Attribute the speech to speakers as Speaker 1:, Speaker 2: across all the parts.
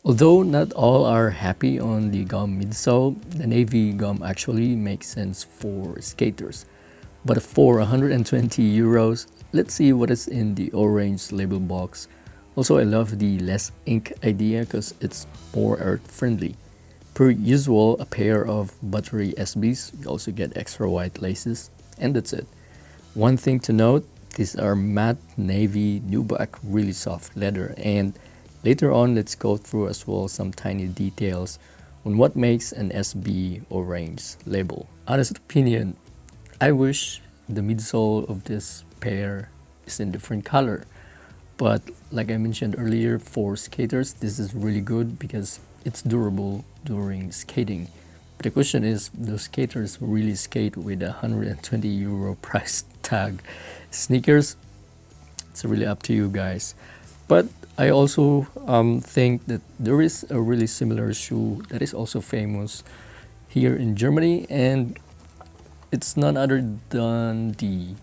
Speaker 1: Although not all are happy on the gum midsole, the navy gum actually makes sense for skaters. But for 120 euros, let's see what is in the orange label box. Also, I love the less ink idea because it's more earth friendly. Per usual, a pair of buttery SBs, you also get extra white laces, and that's it. One thing to note, these are matte navy nubuck, really soft leather, and later on let's go through as well some tiny details on what makes an SB orange label. Honest opinion, I wish the midsole of this pair is in different color. But like I mentioned earlier, for skaters, this is really good because it's durable during skating. But the question is, do skaters really skate with a 120 euro price tag sneakers? It's really up to you guys. But I also think that there is a really similar shoe that is also famous here in Germany, and it's none other than the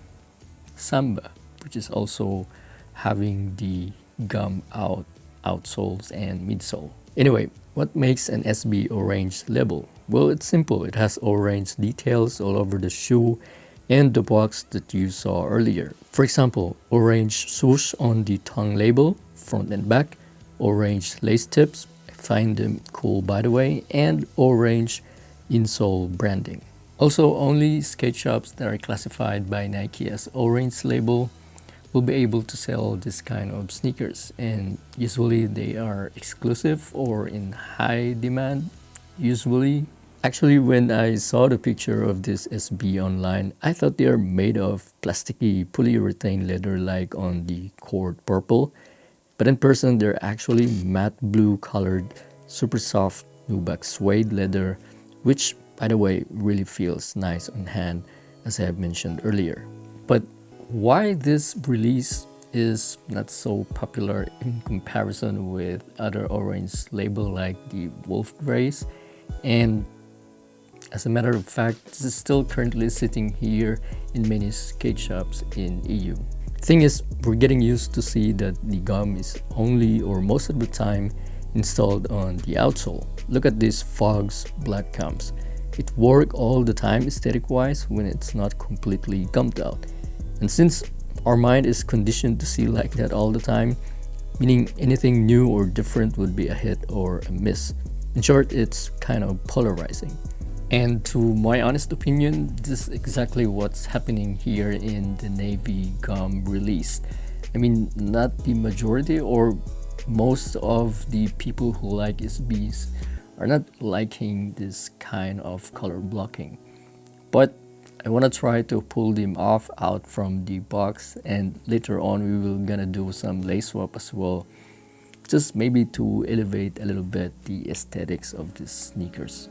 Speaker 1: Samba, which is also having the gum outsoles and midsole. Anyway, what makes an SB orange label? Well, it's simple. It has orange details all over the shoe and the box that you saw earlier. For example, orange swoosh on the tongue label, front and back, orange lace tips, I find them cool by the way, and orange insole branding. Also, only skate shops that are classified by Nike as orange label will be able to sell this kind of sneakers, and usually they are exclusive or in high demand. Usually, actually, when I saw the picture of this SB online, I thought they are made of plasticky polyurethane leather like on the Cord Purple, but in person they're actually matte blue colored, super soft nubuck suede leather, which by the way really feels nice on hand, as I have mentioned earlier. But why this release is not so popular in comparison with other orange label like the Wolf Grace, and as a matter of fact, this is still currently sitting here in many skate shops in EU. Thing is, we're getting used to see that the gum is only or most of the time installed on the outsole. Look at these Fogs black gums. It works all the time aesthetic wise when it's not completely gummed out. And since our mind is conditioned to see like that all the time, meaning anything new or different would be a hit or a miss. In short, it's kind of polarizing. And to my honest opinion, this is exactly what's happening here in the navy gum release. I mean, not the majority or most of the people who like SBs are not liking this kind of color blocking. But I want to try to pull them off out from the box, and later on we will gonna do some lace swap as well, just maybe to elevate a little bit the aesthetics of these sneakers.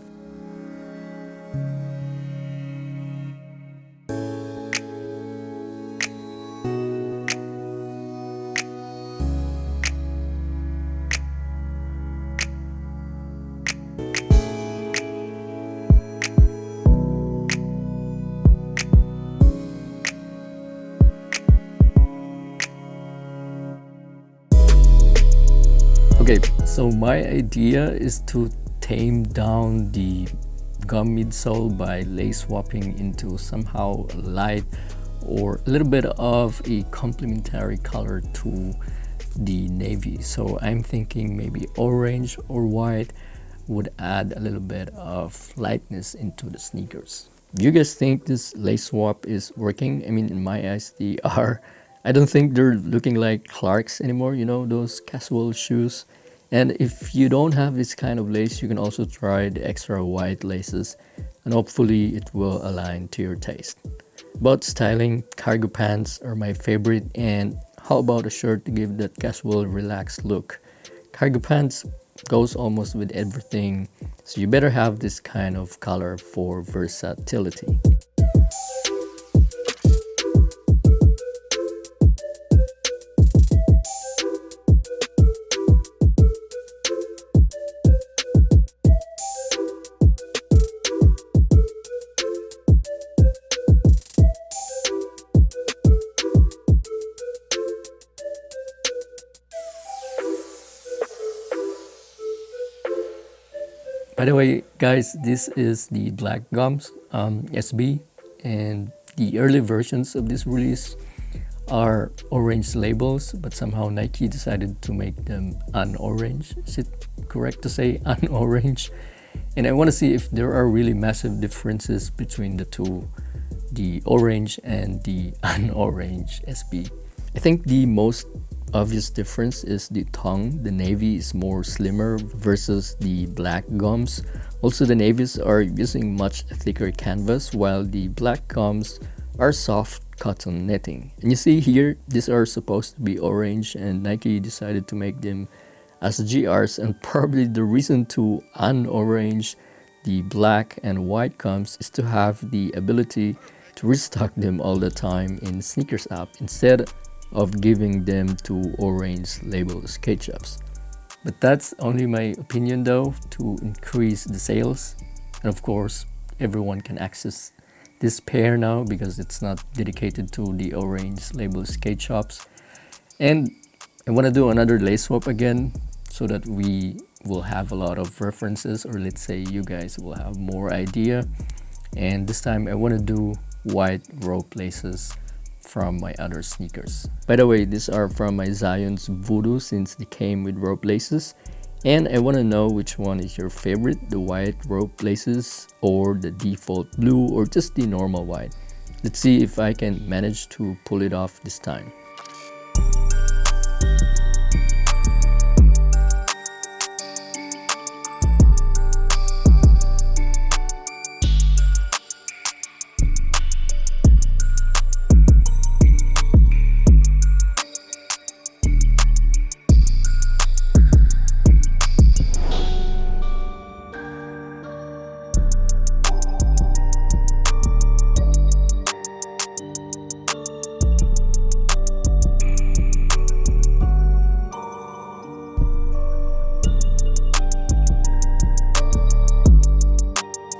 Speaker 1: Okay, so my idea is to tame down the gum midsole by lace swapping into somehow light or a little bit of a complementary color to the navy. So I'm thinking maybe orange or white would add a little bit of lightness into the sneakers. Do you guys think this lace swap is working? I mean, in my eyes, they are. I don't think they're looking like Clarks anymore, you know, those casual shoes. And if you don't have this kind of lace, you can also try the extra white laces, and hopefully it will align to your taste. About styling, cargo pants are my favorite, and how about a shirt to give that casual, relaxed look? Cargo pants goes almost with everything, so you better have this kind of color for versatility. By the way, guys, this is the Black Gums SB, and the early versions of this release are orange labels, but somehow Nike decided to make them un-orange. Is it correct to say un-orange? And I want to see if there are really massive differences between the two, the orange and the un-orange SB. I think the most obvious difference is the tongue. The navy is more slimmer versus the black gums. Also, the navies are using much thicker canvas, while the black gums are soft cotton netting. And you see here, these are supposed to be orange, and Nike decided to make them as GRs, and probably the reason to un-orange the black and white gums is to have the ability to restock them all the time in sneakers app instead of giving them to orange label skate shops. But that's only my opinion though, to increase the sales. And of course, everyone can access this pair now because it's not dedicated to the orange label skate shops. And I want to do another lace swap again so that we will have a lot of references, or let's say you guys will have more idea. And this time I want to do white rope laces from my other sneakers. By the way, these are from my Zion's Voodoo since they came with rope laces. And I want to know which one is your favorite, the white rope laces or the default blue or just the normal white. Let's see if I can manage to pull it off this time.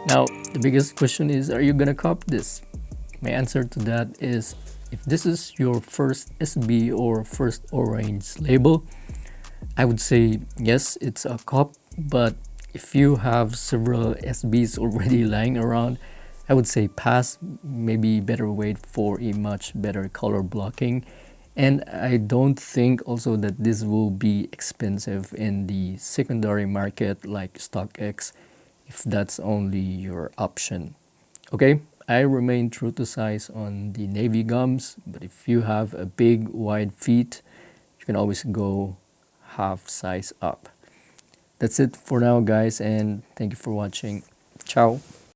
Speaker 1: Now, the biggest question is, are you gonna cop this? My answer to that is, if this is your first SB or first orange label, I would say yes, it's a cop. But if you have several SBs already lying around, I would say pass. Maybe better wait for a much better color blocking. And I don't think also that this will be expensive in the secondary market like StockX, if that's only your option. Okay, I remain true to size on the navy gums, but if you have a big wide feet, you can always go half size up. That's it for now, guys, and thank you for watching. Ciao.